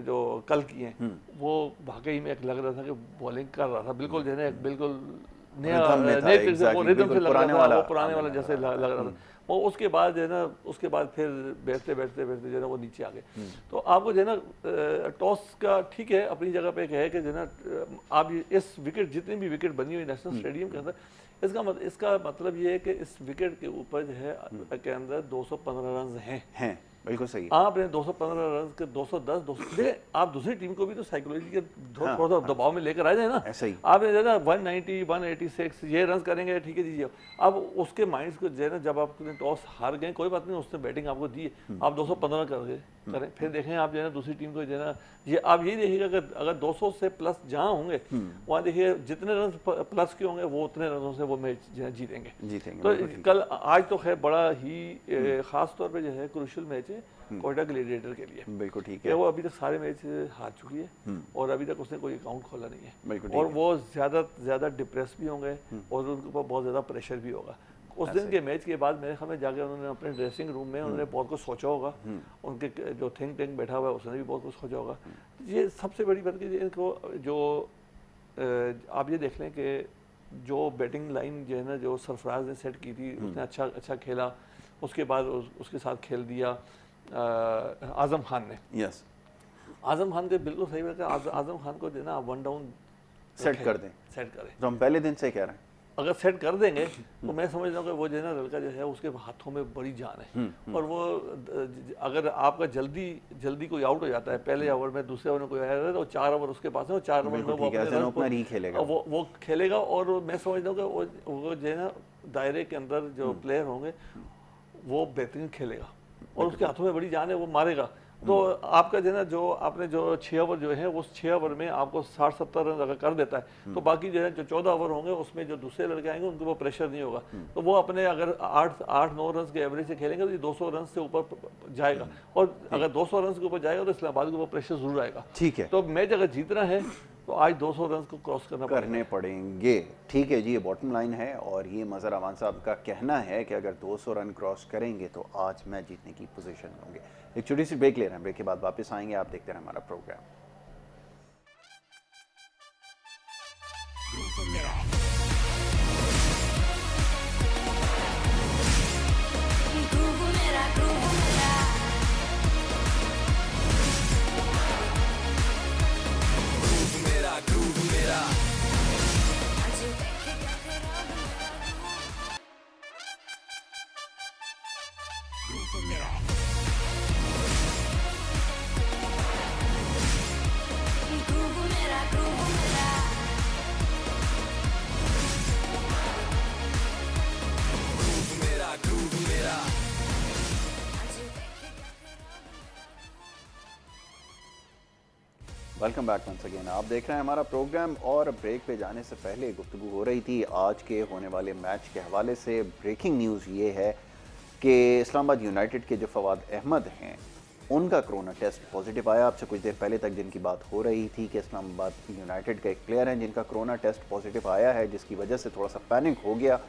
जो कल किए हैं, वो वाकई में एक लग रहा था कि बॉलिंग कर रहा था, बिल्कुल जो है बिल्कुल नया रिदम से लग रहा था, वो पुराने वाला जैसे लग रहा था। और उसके बाद जो है ना उसके बाद फिर बैठते जो है ना वो नीचे आ गए। तो आपको जो है ना टॉस का ठीक है अपनी जगह पे है कि जो है ना आप इस विकेट, जितनी भी विकेट बनी हुई नेशनल स्टेडियम के अंदर, इसका मतलब ये है कि इस विकेट के ऊपर जो है के अंदर 215 रन हैं। बिल्कुल सही है। आपने 215 रन के 210 देखिए, आप दूसरी टीम को भी तो साइकोलॉजी के थोड़ा दबाव में लेकर आ जाए ना। आपने जो है ना 190 186 ये रन करेंगे, ठीक है दीजिए। अब उसके माइंड को जो है ना, जब आपने टॉस हार गए कोई बात नहीं, उसने बैटिंग आपको दी, आप 215 करें, फिर देखें आप जो है ना दूसरी टीम को जो है ना, ये आप यही देखिएगा कि अगर 200 से प्लस जहाँ होंगे वहाँ देखिए जितने रन प्लस के होंगे वो उतने रनों से वो मैच जो है जीतेंगे। तो कल आज तो खैर बड़ा ही खास तौर पे जो है क्रूशियल मैच है कोयटा ग्लैडिएटर के लिए। बिल्कुल ठीक है। वो अभी तक सारे मैच हार चुकी है और अभी तक उसने कोई अकाउंट खोला नहीं है, और वो ज़्यादा डिप्रेस भी होंगे और उनके ऊपर बहुत ज़्यादा प्रेशर भी होगा। उस दिन के मैच के बाद मेरे ख्याल में जाके उन्होंने अपने ड्रेसिंग रूम में उन्होंने बहुत कुछ सोचा होगा, उनके जो थिंक टैंक बैठा हुआ है उसने भी बहुत कुछ सोचा होगा। ये सबसे बड़ी बात कि इनको जो आप ये देख लें कि जो बैटिंग लाइन जो है ना, जो सरफराज ने सेट की थी, उसने अच्छा खेला, उसके बाद उसके साथ खेल दिया आजम खान ने। यस, आजम खान के बिल्कुल सही बात है, आजम खान को देना आप 1 डाउन सेट करें। तो हम पहले दिन से कह रहे हैं अगर सेट कर देंगे तो मैं समझता हूँ कि वो जो है ना लड़का जो है उसके हाथों में बड़ी जान है। और वो अगर आपका जल्दी कोई आउट हो जाता है पहले ओवर में, दूसरे ओवर में कोई आया है तो 4 ओवर उसके पास है, और 4 ओवर में वो खेलेगा। और मैं समझता हूँ कि वो जो है ना दायरे के अंदर जो प्लेयर होंगे वो बेहतरीन खेलेगा और उसके हाथों में बड़ी जान है, वो मारेगा। तो आपका जो है ना, जो आपने जो 6 ओवर जो है उस 6 ओवर में आपको 60-70 रन अगर कर देता है तो बाकी जो है जो 14 ओवर होंगे उसमें जो दूसरे लड़के आएंगे उनको वो प्रेशर नहीं होगा। तो वो अपने अगर 8-9 रन के एवरेज से खेलेंगे तो ये 200 रन से ऊपर जाएगा, और अगर 200 रन के ऊपर जाएगा तो इस्लामाबाद को वो प्रेशर जरूर आएगा। ठीक है, तो मैच अगर जीतना है तो आज 200 रन को क्रॉस करने पड़ेंगे। ठीक है जी, ये बॉटम लाइन है और ये मज़हर अमान साहब का कहना है कि अगर 200 रन क्रॉस करेंगे तो आज मैच जीतने की पोजीशन में होंगे। एक छोटी सी ब्रेक ले रहे हैं, ब्रेक के बाद वापस आएंगे, आप देखते रहे हमारा programme. Welcome back once again. आप देख रहे हैं हमारा प्रोग्राम और ब्रेक पे जाने से पहले गुफ्तगू हो रही थी आज के होने वाले मैच के हवाले से। ब्रेकिंग न्यूज़ ये है कि इस्लामाबाद यूनाइटेड के जो फवाद अहमद हैं उनका कोरोना टेस्ट पॉजिटिव आया। आपसे कुछ देर पहले तक जिनकी बात हो रही थी कि इस्लामाबाद यूनाइटेड का एक प्लेयर है जिनका कोरोना टेस्ट पॉजिटिव आया है, जिसकी वजह से थोड़ा सा पैनिक हो गया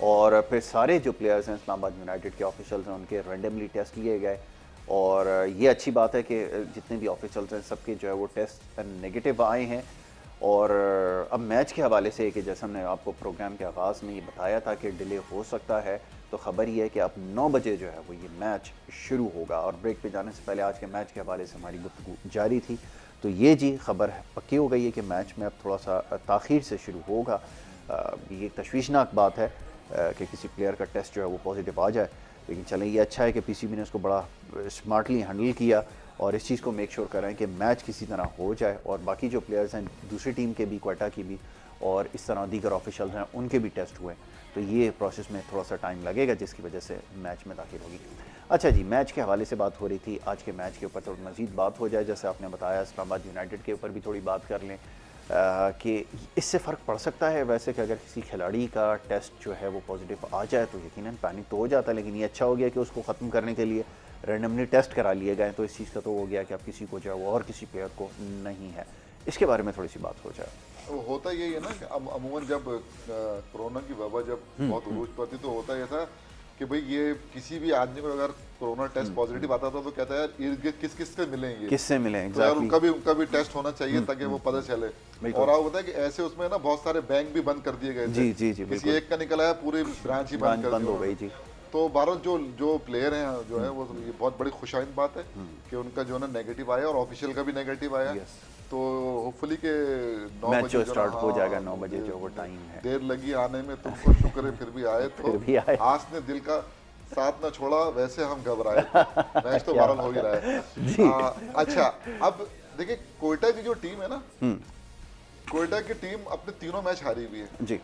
और फिर सारे जो प्लेयर्स हैं इस्लामाबाद यूनाइटेड के ऑफिशियल्स हैं उनके रैंडमली टेस्ट लिए गए। और ये अच्छी बात है कि जितने भी ऑफिशियल्स हैं सबके जो है वो टेस्ट नेगेटिव आए हैं। और अब मैच के हवाले से कि जैसे हमने आपको प्रोग्राम के आगाज़ में ये बताया था कि डिले हो सकता है, तो ख़बर ये है कि अब 9 बजे जो है वो ये मैच शुरू होगा। और ब्रेक पे जाने से पहले आज के मैच के हवाले से हमारी गुफ्तगू जारी थी, तो ये जी खबर पक्की हो गई है कि मैच में अब थोड़ा सा ताख़ीर से शुरू होगा। ये एक तशवीशनाक बात है कि किसी प्लेयर का टेस्ट जो है वो पॉजिटिव आ जाए, लेकिन चलें ये अच्छा है कि पीसीबी ने उसको बड़ा स्मार्टली हैंडल किया और इस चीज़ को मेक श्योर कर रहे हैं कि मैच किसी तरह हो जाए और बाकी जो प्लेयर्स हैं दूसरी टीम के भी, क्वेटा की भी और इस तरह दीगर ऑफिशियल्स हैं उनके भी टेस्ट हुए। तो ये प्रोसेस में थोड़ा सा टाइम लगेगा जिसकी वजह से मैच में दाखिल होगी। अच्छा जी, मैच के हवाले से बात हो रही थी, आज के मैच के ऊपर थोड़ी मज़ीद बात हो जाए। जैसे आपने बताया इस्लामाबाद यूनाइटेड के ऊपर भी थोड़ी बात कर लें कि इससे फ़र्क पड़ सकता है। वैसे कि अगर किसी खिलाड़ी का टेस्ट जो है वो पॉजिटिव आ जाए तो यकीनन पैनिक तो हो जाता है, लेकिन ये अच्छा हो गया कि उसको ख़त्म करने के लिए रैंडमली टेस्ट करा लिए गए, तो इस चीज़ का तो हो गया कि अब किसी को जो है वो और किसी प्लेयर को नहीं है। इसके बारे में थोड़ी सी बात हो जाए। होता यही है ना कि अमूमन जब कोरोना की वबा जब बहुत उरूज पर थी तो होता यह था कि भाई ये किसी भी आदमी को अगर कोरोना टेस्ट पॉजिटिव आता था तो कहता है यार इर्द गिर्द किससे मिलेंगे, किससे मिले, तो यार उनका भी टेस्ट होना चाहिए ताकि वो पता चले। और आप बताया कि ऐसे उसमें ना बहुत सारे बैंक भी बंद कर दिए गए थे। जी, किसी एक का निकला है पूरी ब्रांच ही बंद हो गई जी। तो भारत जो प्लेयर हैं जो है वो ये बहुत बड़ी खुशाइन बात है कि उनका जो है ना नेगेटिव आया और ऑफिशियल का भी नेगेटिव आया। तो होपफुली के 9 बजे स्टार्ट हो जाएगा, 9 बजे जो वो टाइम है। देर लगी आने में, तुमको शुक्र है फिर भी आए। तो आस ने दिल का साथ न छोड़ा, वैसे हम घबराए थे। मैच तो बहरहाल हो ही रहा है। अच्छा, अब देखिए कोयटा की जो टीम है ना, कोयटा की टीम अपने तीनों मैच हारी हुई है जी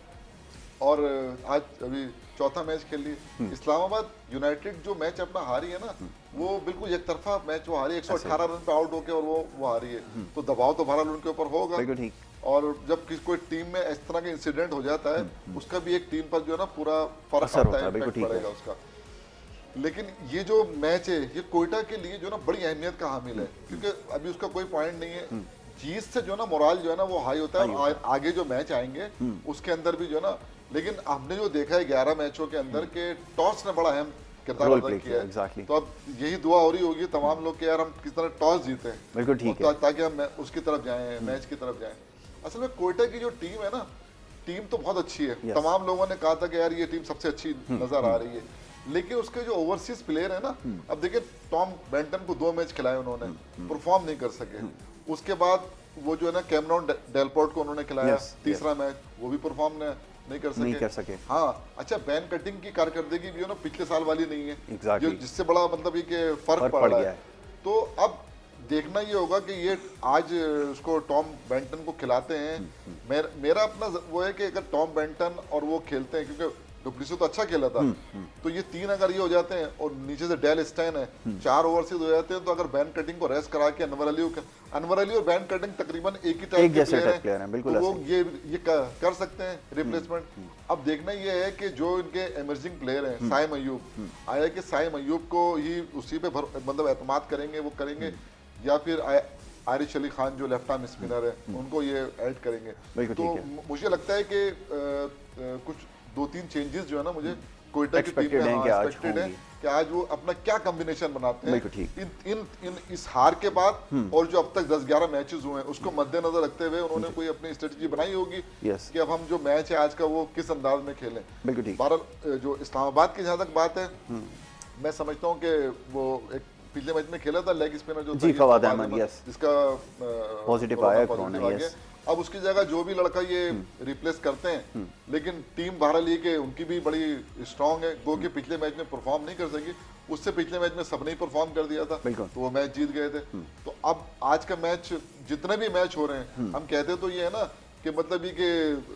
और आज अभी चौथा मैच खेल ली। इस्लामाबाद यूनाइटेड जो मैच अपना हारी है ना वो बिल्कुल एक तरफा मैच वो हारी, 118 रन पे आउट होके और वो हारी है। तो दबाव तो बहरहाल उनके ऊपर होगा। और जब कोई टीम में इस तरह का इंसिडेंट हो जाता है उसका भी एक टीम पर जो है ना पूरा फर्क आता है, इम्पैक्ट पड़ेगा उसका। लेकिन ये जो मैच है ये कोयटा के लिए जो ना बड़ी अहमियत का हामिल है, क्योंकि अभी उसका कोई पॉइंट नहीं है। जीत से जो ना मोराल जो है ना वो हाई होता है और आगे जो मैच आएंगे उसके अंदर भी जो है ना। लेकिन हमने जो देखा है 11 मैचों के अंदर के टॉस ने बड़ा अहम किरदार अदा किया है। तो अब यही दुआ हो रही होगी तमाम लोग कि यार हम किस तरह टॉस जीते हैं, बिल्कुल ठीक है, ताकि हम उसकी तरफ जाएं, मैच की तरफ जाएं। असल में कोयटा की जो टीम है ना, टीम तो बहुत अच्छी है। तमाम लोगों ने कहा था कि यार ये टीम सबसे अच्छी नजर आ रही है, लेकिन उसके जो ओवरसीज प्लेयर है ना, अब देखिए टॉम बेंटन को 2 मैच खिलाए उन्होंने, परफॉर्म नहीं कर सके। उसके बाद वो जो है ना कैमरॉन डेलपोर्ट को उन्होंने खिलाया, तीसरा मैच वो भी परफॉर्म नहीं कर सके। हाँ, अच्छा बैन कटिंग की कारकर्दगी भी ना पिछले साल वाली नहीं है, जो जिससे बड़ा मतलब ये कि फर्क पड़ रहा है। तो अब देखना ये होगा कि ये आज उसको टॉम बेंटन को खिलाते हैं। मेरा अपना वो है कि अगर टॉम बेंटन और वो खेलते हैं, क्योंकि डुप्लेसी तो अच्छा खेला था। तो ये 3 अगर ये हो जाते हैं और नीचे से डेल स्टेन है, 4 ओवरसीज हो जाते हैं, तो अगर बैन कटिंग को रेस्ट करा के अनवर अली और बैन कटिंग तकरीबन एक ही टाइप के प्लेयर हैं, बिल्कुल, तो वो ये कर सकते हैं रिप्लेसमेंट। अब देखना ये है कि जो इनके इमर्जिंग प्लेयर हैं, साइम अयूब आया कि साइम अयूब को ही उसी पे मतलब एतमाद करेंगे, वो करेंगे, या फिर आरिश अली खान जो लेफ्ट आर्म स्पिनर है उनको ये ऐड करेंगे। तो मुझे लगता है कि कुछ 2-3 चेंजेस जो है ना, मुझे कोयटा की टीम में एक्सपेक्टेड है कि आज वो अपना क्या कॉम्बिनेशन बनाते हैं इन इस हार के बाद, और जो अब तक 10-11 मैचेस हुए हैं उसको मद्देनजर रखते हुए उन्होंने कोई अपनी स्ट्रेटजी बनाई होगी कि अब हम जो मैच है आज का वो किस अंदाज में खेलें। बहरहाल जो इस्लामाबाद की जहाँ तक बात है, मैं समझता हूँ कि वो एक पिछले मैच में खेला था लेग स्पिनर जो फवाद अहमद, जिसका पॉजिटिव आया, अब उसकी जगह जो भी लड़का ये रिप्लेस करते हैं, लेकिन टीम बहरहाल ये कि उनकी भी बड़ी स्ट्रांग है, गो के पिछले मैच में परफॉर्म नहीं कर सकी, उससे पिछले मैच में सबने ही परफॉर्म कर दिया था, तो वो मैच जीत गए थे। तो अब आज का मैच, जितने भी मैच हो रहे हैं, हम कहते तो ये है ना कि मतलब ये कि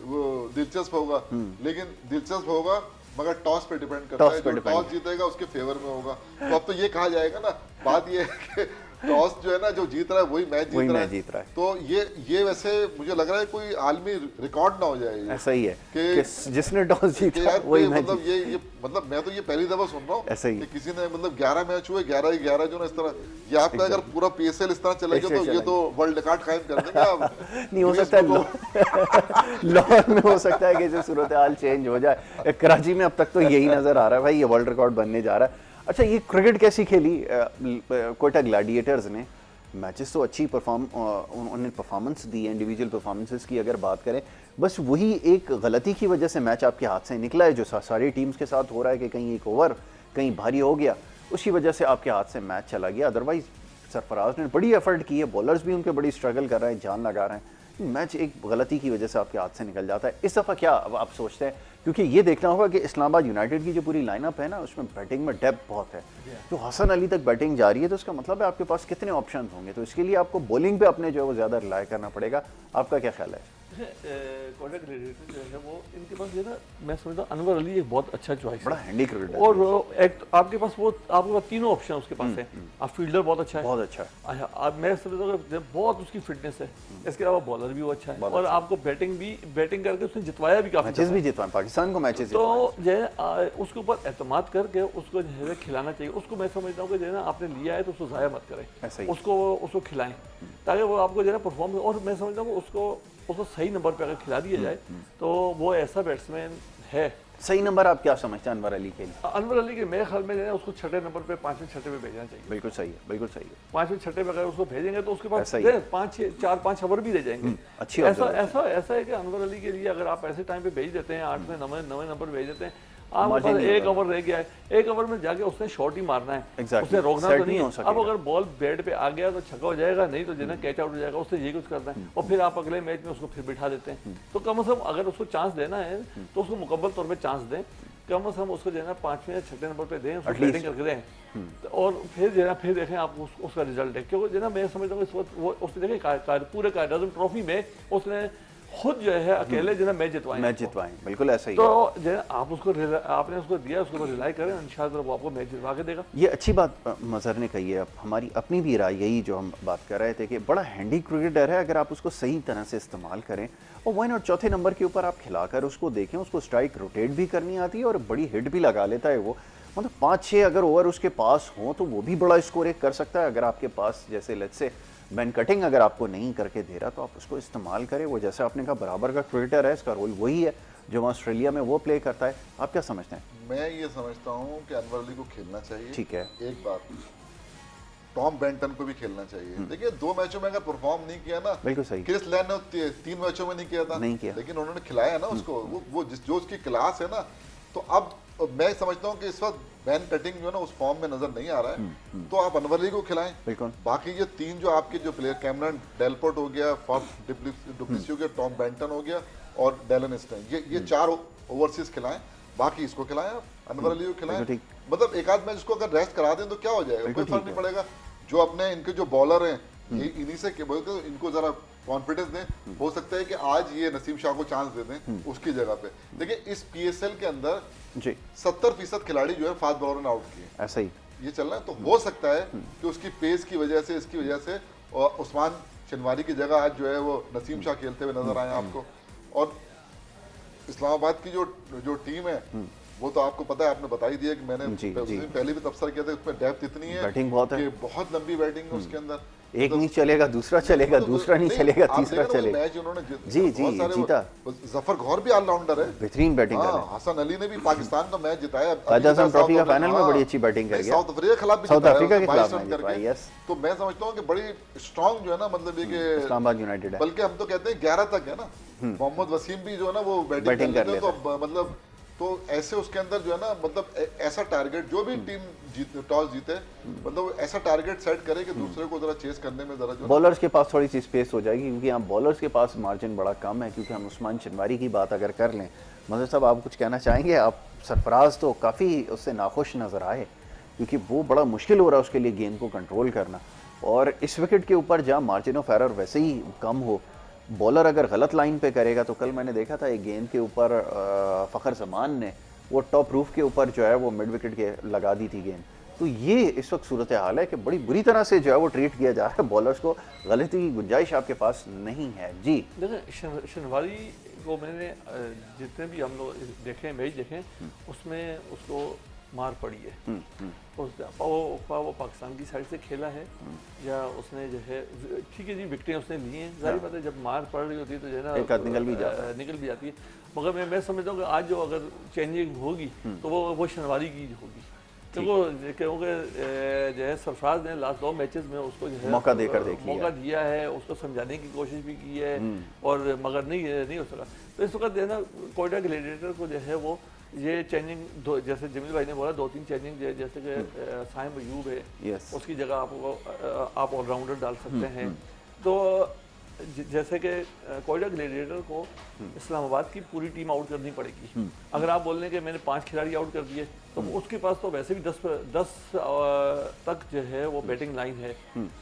वो दिलचस्प होगा, लेकिन दिलचस्प होगा मगर टॉस पे डिपेंड करता है, जो टॉस जीतेगा उसके फेवर में होगा। तो अब तो ये कहा जाएगा ना, बात ये है कि टॉस जो है ना, जो जीत रहा है वही मैच जीत रहा है। तो ये वैसे मुझे लग रहा है कोई आलमी रिकॉर्ड ना हो जाए, ऐसा ही है कि जिसने टॉस जीता वही मैच। मतलब ये मतलब मैं तो ये पहली दफा सुन रहा हूँ कि किसी ने मतलब 11 मैच हुए 11 जो ना इस तरह, ये आपका अगर पूरा PSL इस तरह चलेगा तो ये तो वर्ल्ड रिकॉर्ड कायम कर देंगे आप। नहीं हो सकता है लाहौर में हो सकता है कि जो सूरत हाल चेंज हो जाए, कराची में अब तक तो यही नजर आ रहा है भाई, ये वर्ल्ड रिकॉर्ड बनने जा रहा है। अच्छा, ये क्रिकेट कैसी खेली कोयटा ग्लैडिएटर्स ने? मैचेस तो अच्छी उन्होंने परफॉर्मेंस दी है, इंडिविजुअल परफॉर्मेंसेस की अगर बात करें, बस वही एक गलती की वजह से मैच आपके हाथ से निकला है, जो सारी टीम्स के साथ हो रहा है कि कहीं एक ओवर कहीं भारी हो गया, उसी वजह से आपके हाथ से मैच चला गया। अदरवाइज सरफराज ने बड़ी एफर्ट की है, बॉलर्स भी उनके बड़ी स्ट्रगल कर रहे हैं, जान लगा रहे हैं, मैच एक गलती की वजह से आपके हाथ से निकल जाता है। इस दफ़ा क्या आप सोचते हैं, क्योंकि ये देखना होगा कि इस्लामाबाद यूनाइटेड की जो पूरी लाइनअप है ना, उसमें बैटिंग में डेप्थ बहुत है, जो हसन अली तक बैटिंग जा रही है, तो उसका मतलब है आपके पास कितने ऑप्शन होंगे, तो इसके लिए आपको बॉलिंग पे अपने जो है वो ज़्यादा रिलाय करना पड़ेगा। आपका क्या ख्याल है? कोयटा ग्लैडिएटर्स जो है वो इनके पास जो है ना, मैं समझता हूँ अनवर अली एक बहुत अच्छा चॉइस है, बड़ा हैंडी क्रिकेटर, और एक आपके पास 3 ऑप्शन उसके पास है। आप फील्डर बहुत अच्छा है, बहुत अच्छा है। अच्छा, अब मैं समझता हूँ बहुत उसकी फिटनेस है, इसके अलावा बॉलर भी वो अच्छा है, और आपको बैटिंग करके उसने जितवाया भी, काफी मैचेस भी जितवाए, पाकिस्तान को मैचेस, तो जो है उसके ऊपर एतमाद करके उसको जो है खिलाना चाहिए। उसको मैं समझता हूँ कि जो है ना, आपने लिया है तो उसको ज़ाया मत करें, उसको खिलाएं ताकि वो आपको जो है ना परफॉर्म। और मैं समझता हूँ उसको सही नंबर पे अगर खिला दिया जाए तो वो ऐसा बैट्समैन है। सही नंबर आप क्या समझते हैं अनवर अली के लिए? अनवर अली के मेरे ख्याल में जो है उसको 6ठे नंबर पे, 5वें 6ठे पे भेजना चाहिए। बिल्कुल सही है, बिल्कुल सही है। 5वें 6ठे पे अगर उसको भेजेंगे तो उसके पास 4-5 ओवर भी दे जाएंगे। अच्छी ऐसा है कि अनवर अली के लिए अगर आप ऐसे टाइम पे भेज देते हैं, 8वें 9वें नंबर भेज देते हैं, आपके पास 1 ओवर रह गया है, 1 ओवर में जाके उसने शॉट ही मारना है, उसने रोकना तो नहीं है। अब अगर बॉल बैट पे आ गया तो छक्का हो जाएगा, नहीं तो जो है कैच आउट हो जाएगा, उससे ये कुछ करना है, और फिर आप अगले मैच में उसको फिर बिठा देते हैं। तो कम से कम अगर उसको चांस देना है तो उसको मुकम्मल तौर पर चांस दें, कम से कम उसको जो है ना 5वें या 6ठे नंबर पे दें, उसको बैटिंग करके दें, और फिर जो है ना फिर देखें आप उसका रिजल्ट है। क्योंकि जो है ना मैं समझता हूँ इस वक्त वो उसने देखें पूरे कायदाज़म ट्रॉफी में उसने खुद जो है अकेले जो है मैच जितवाए, बिल्कुल ऐसा ही। तो जो है आप आपने उसको दिया, उसके ऊपर रिलाई करें, इंशाअल्लाह वो आपको मैच जितवा के देगा। ये अच्छी बात मज़हर ने कही है। अब हमारी अपनी भी राय यही जो हम बात कर रहे थे कि बड़ा हैंडी क्रिकेटर है, अगर आप उसको सही तरह से इस्तेमाल करें, और वाई नॉट चौथे नंबर के ऊपर आप खिलाकर उसको देखें, उसको स्ट्राइक रोटेट भी करनी आती है और बड़ी हिट भी लगा लेता है वो। मतलब 5-6 अगर ओवर उसके पास हों तो वो भी बड़ा स्कोर कर सकता है। अगर आपके पास जैसे लेट्स से बैन कटिंग अगर आपको नहीं करके दे रहा तो आप उसको इस्तेमाल करें। वो जैसे आपने कहा बराबर का क्रिकेटर है, इसका रोल वही है जो ऑस्ट्रेलिया में वो प्ले करता है। आप क्या समझते हैं? मैं ये समझता हूँ कि अनवर अली को खेलना चाहिए, ठीक है। एक बात, टॉम बेंटन को भी खेलना चाहिए। देखिए 2 मैचों में अगर परफॉर्म नहीं किया ना, बिल्कुल सही, क्रिस लैन ने 3 मैचों में नहीं किया था, लेकिन उन्होंने खिलाया ना उसको, वो जो उसकी क्लास है ना। तो अब मैं समझता हूँ कि इस वक्त बैन कटिंग जो है ना उस फॉर्म में नजर नहीं आ रहा है, तो आप अनवर अली को खिलाएं। बिल्कुल। बाकी ये 3 जो आपके जो प्लेयर, कैमरन डेलपोर्ट हो गया, फॉफ डुप्लेसी हो गया, टॉम बेंटन हो गया और डेलन स्टेन, ये 4 ओवरसीज खिलाएं। बाकी इसको खिलाएं, आप अनवर अली को खिलाएं। मतलब एक आध मैच इसको अगर रेस्ट करा दें तो क्या हो जाएगा, कोई फर्क नहीं पड़ेगा। जो अपने इनके जो बॉलर हैं इन्हीं से इनको जरा कॉन्फिडेंस दें। हो सकता है कि आज ये नसीम शाह को चांस दे दें उसकी जगह पे। देखिए इस PSL के अंदर जी 70% खिलाड़ी जो है फास्ट बॉलर ने आउट किए, ऐसा ही ये चल रहा है। तो हो सकता है कि उसकी पेस की वजह से, इसकी वजह से, और उस्मान शनवारी की जगह आज जो है वो नसीम शाह खेलते हुए नजर आए आपको। और इस्लामाबाद की जो टीम है वो तो आपको पता है, आपने बता ही दिया कि मैंने पहले भी तबसरा किया था, उसमें डेप्थ इतनी है, बैटिंग बहुत है, बहुत लंबी बैटिंग है उसके अंदर। एक नहीं चलेगा दूसरा चलेगा, दूसरा नहीं चलेगा तीसरा चलेगा। मैच उन्होंने जी जीता। जफर गौर भी ऑलराउंडर है, बेहतरीन बैटिंग कर रहे हैं। हसन अली ने भी पाकिस्तान का मैच जिताया, आज़म ट्रॉफी का फाइनल में बड़ी अच्छी बैटिंग कर गया, साउथ अफ्रीका के खिलाफ भी साउथ अफ्रीका के खिलाफ करके। तो मैं समझता हूँ कि बड़ी स्ट्रॉन्ग जो है ना, मतलब ये कि इस्लामाबाद यूनाइटेड है, बल्कि हम तो कहते हैं 11 तक है ना। मोहम्मद वसीम भी जो है ना वो बैटिंग कर लेते हैं, तो मतलब तो ऐसे उसके अंदर जो है ना, मतलब ऐसा टारगेट जो भी टीम टॉस जीते, मतलब ऐसा टारगेट सेट करे कि दूसरे को जरा चेस करने में जरा जो बॉलर्स के पास थोड़ी सी स्पेस हो जाएगी, क्योंकि यहाँ बॉलर्स के पास मार्जिन बड़ा कम है। क्योंकि हम उस्मान शनवारी की बात अगर कर लें, मतलब साहब आप कुछ कहना चाहेंगे? आप सरफराज तो काफ़ी उससे नाखुश नज़र आए, क्योंकि वो बड़ा मुश्किल हो रहा है उसके लिए गेंद को कंट्रोल करना। और इस विकेट के ऊपर जहाँ मार्जिन ऑफ एरर वैसे ही कम हो, बॉलर अगर गलत लाइन पे करेगा, तो कल मैंने देखा था एक गेंद के ऊपर फ़खर जमान ने वो टॉप रूफ के ऊपर जो है वो मिड विकेट के लगा दी थी गेंद। तो ये इस वक्त सूरत हाल है कि बड़ी बुरी तरह से जो है वो ट्रीट किया जा रहा है बॉलर्स को, गलती की गुंजाइश आपके पास नहीं है। जी देखिए शनवारी को मैंने जितने भी हम लोग देखें, मैच देखें, उसमें उसको मार पड़ी है। वो पाकिस्तान की साइड से खेला है या उसने जो है, ठीक है जी विकेटें उसने ली हैं, जाहिर बात है जब मार पड़ रही होती है तो जो है ना निकल भी जाती है। मगर मैं समझता हूँ कि आज जो अगर चेंजिंग होगी तो वो शनवारी की होगी, क्योंकि जो है सरफराज ने लास्ट 2 मैचेस में उसको जो है मौका दिया है, उसको समझाने की कोशिश भी की है, और मगर नहीं हो सका। तो इस वक्त जो है ना कोयटा ग्लैडिएटर को जो है वो ये चेंजिंग, जैसे जमील भाई ने बोला 2-3 चेंजिंग, जैसे कि साहिब अयूब है, उसकी जगह आप ऑलराउंडर डाल सकते हैं। तो जैसे कि कोयटा ग्लैडिएटर को इस्लामाबाद की पूरी टीम आउट करनी पड़ेगी। अगर आप बोल रहे हैं कि मैंने 5 खिलाड़ी आउट कर दिए, तो उसके पास तो वैसे भी 10 तक जो है वो बैटिंग लाइन है,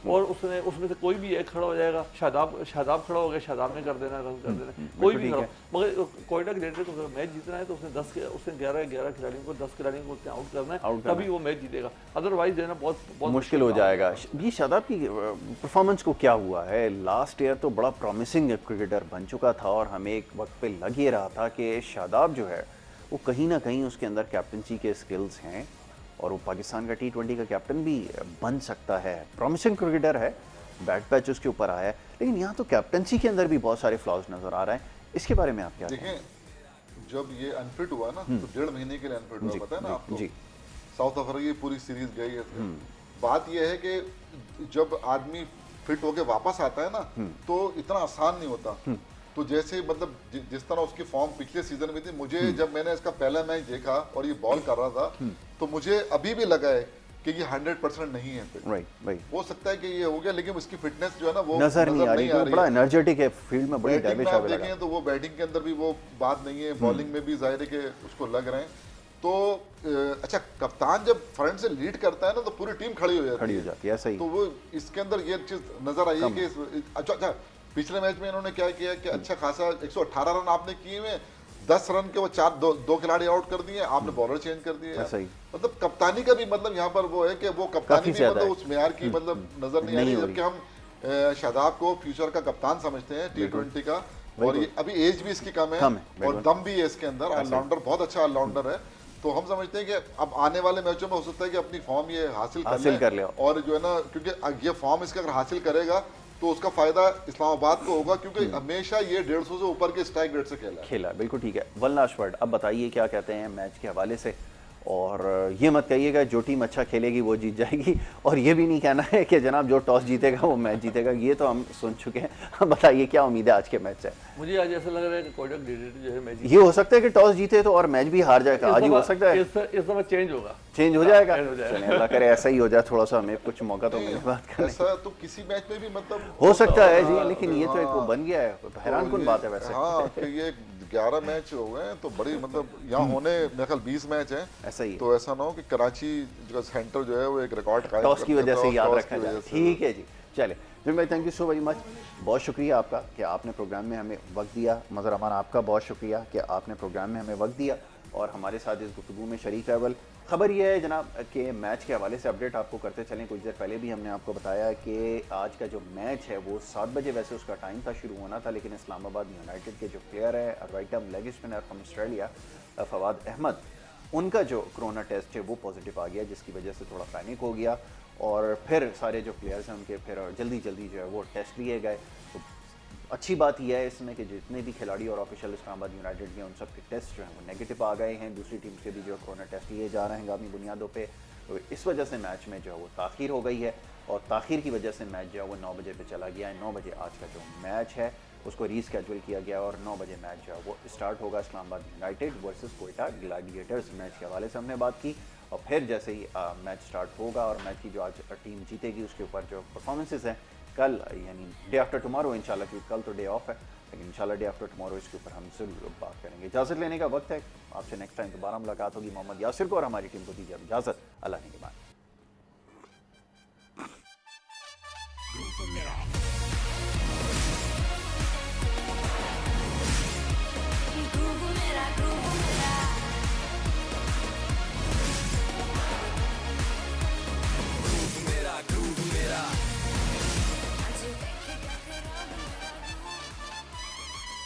और उसमें से कोई भी एक खड़ा हो जाएगा। शादाब खड़ा हो गया, शादाब ने कर देना, रन कर देना, कोई भी खड़ा। मगर कोयटा ग्लैडिएटर को अगर मैच जीतना है तो उसने 11 खिलाड़ियों को 10 खिलाड़ियों को आउट करना है, तभी वो मैच जीतेगा। अदरवाइज जो है ना बहुत मुश्किल हो जाएगा। ये शादाब की परफॉर्मेंस को क्या हुआ है? लास्ट ईयर तो बड़ा प्रॉमिसिंग क्रिकेटर बन चुका था, और हमें एक वक्त पे लग ये रहा था कि शादाब जो है वो कहीं ना कहीं उसके अंदर कैप्टनसी के स्किल्स हैं, और वो पाकिस्तान का T20 का कैप्टन भी बन सकता है। प्रॉमिसिंग क्रिकेटर है, बैट पैच उसके ऊपर आया है, लेकिन यहाँ तो कैप्टनसी के अंदर भी बहुत सारे फ्लॉज नज़र आ रहे हैं। इसके बारे में आप क्या देखें? जब ये अनफिट हुआ ना, तो 1.5 महीने के लिए अनफिट हुआ, पता है ना आपको? साउथ अफ्रीका की पूरी सीरीज गई है। बात यह है कि जब आदमी फिट होके वापस आता है ना, तो इतना आसान नहीं होता। तो जैसे मतलब जिस तरह उसकी फॉर्म पिछले सीजन में थी, मुझे जब मैंने इसका पहला मैच देखा और ये बॉल कर रहा था, तो मुझे अभी भी लगा है कि ये 100% नहीं है फिट। राइट। हो सकता है कि ये हो गया, लेकिन उसकी फिटनेस जो है ना वो नजर नहीं आ रही है। बड़ा एनर्जेटिक है, फील्ड में बड़ी डैमेज आप देखें तो वो बैटिंग के अंदर भी वो बात नहीं है, बॉलिंग में भी जाहिर है कि उसको लग रहे हैं। तो अच्छा, कप्तान जब फ्रंट से लीड करता है ना, तो पूरी टीम खड़ी हो जाती है। सही। तो वो इसके अंदर ये चीज नजर आई है कि अच्छा पिछले मैच में इन्होंने क्या किया कि अच्छा खासा 118 रन आपने किए हुए, 10 रन के वो 2 खिलाड़ी आउट कर दिए, आपने बॉलर चेंज कर दिए। मतलब कप्तानी का भी मतलब यहाँ पर वो है कि वो कप्तानी भी मतलब उस मेयार की मतलब नजर नहीं आ रही, जबकि हम शादाब को फ्यूचर का कप्तान समझते हैं T20 का, और ये अभी एज भी इसकी कम है और दम भी है इसके अंदर, ऑलराउंडर बहुत अच्छा ऑलराउंडर है। तो हम समझते हैं कि अब आने वाले मैचों में हो सकता है कि अपनी फॉर्म ये हासिल कर ले, और जो है ना, क्योंकि ये फॉर्म इसका अगर हासिल करेगा तो उसका फायदा इस्लामाबाद को होगा, क्योंकि हमेशा ये 150 से ऊपर के स्ट्राइक रेट से खेला। बिल्कुल ठीक है। वन लास्ट वर्ड, अब बताइए क्या कहते हैं मैच के हवाले से, और ये मत कहिएगा जो टीम अच्छा खेलेगी वो जीत जाएगी, और ये भी नहीं कहना है कि जनाब जो टॉस जीतेगा वो मैच जीतेगा, ये तो हम सुन चुके हैं। अब बताइए क्या उम्मीद है आज के मैच से? मुझे आज ऐसा लग रहा है कि कोयटा ग्लैडिएटर जो है मैच, ये हो सकता है कि टॉस जीते तो और मैच भी हार जाएगा, आज ही हो सकता है। इस समय चेंज हो जाएगा। अल्लाह करे ऐसा ही हो जाए, थोड़ा सा हमें कुछ मौका तो मिले बात करने। ऐसा तो किसी मैच में भी मतलब हो सकता है जी, लेकिन ये तो एक बन गया है, हैरान कुन बात है वैसे। हाँ, ये 11 मैच हो गए तो बड़ी मतलब यहाँ होने मेरे ख्याल 20 मैच हैं, ऐसा ही। तो ऐसा ना हो कि कराची जो सेंटर जो है वो एक रिकॉर्ड टॉस की वजह से याद रखा जाए। ठीक है जी, चले जिम भाई thank you so very much, बहुत शुक्रिया आपका कि आपने प्रोग्राम में हमें वक्त दिया। मज़र अमान आपका बहुत शुक्रिया कि आपने प्रोग्राम में हमें वक्त दिया और हमारे साथ इस गुफ्तगू में शरीक है। ख़बर यह है जनाब कि मैच के हवाले से अपडेट आपको करते चलें। कुछ देर पहले भी हमने आपको बताया कि आज का जो मैच है वो 7 बजे वैसे उसका टाइम था शुरू होना था, लेकिन इस्लामाबाद यूनाइटेड के जो प्लेयर है right arm leg spinner from Australia Fawad Ahmed, उनका जो कोरोना टेस्ट है वो पॉजिटिव आ गया, जिसकी वजह से थोड़ा पैनिक हो गया और फिर सारे जो प्लेयर्स हैं उनके फिर जल्दी जल्दी जो है वो टेस्ट लिए गए। तो अच्छी बात यह है इसमें कि जितने भी खिलाड़ी और ऑफिशियल इस्लामाबाद यूनाइटेड के उन सब के टेस्ट जो हैं वो नेगेटिव आ गए हैं। दूसरी टीम से भी जो कोरोना टेस्ट लिए जा रहे हैं हंगामी बुनियादों पे। तो इस वजह से मैच में जो है वो ताख़ीर हो गई है और ताख़ीर की वजह से मैच जो है वो 9 बजे पे चला गया है। 9 बजे आज का जो मैच है उसको रीस्केड्यूल किया गया और 9 बजे मैच जो है वो स्टार्ट होगा। Islamabad United versus Quetta Gladiators match के हवाले से हमने बात की और फिर जैसे ही मैच स्टार्ट होगा और मैच की जो आज टीम जीतेगी उसके ऊपर जो परफॉर्मेंसेस हैं कल यानी डे आफ्टर टुमारो इंशाल्लाह, क्योंकि कल तो डे ऑफ है, लेकिन इंशाल्लाह डे आफ्टर टुमारो इसके ऊपर हम जरूर बात करेंगे। इजाज़त लेने का वक्त है, आपसे नेक्स्ट टाइम दोबारा मुलाकात होगी। मोहम्मद यासिर को और हमारी टीम को दीजिए इजाज़त, अल्लाह ने के बाद।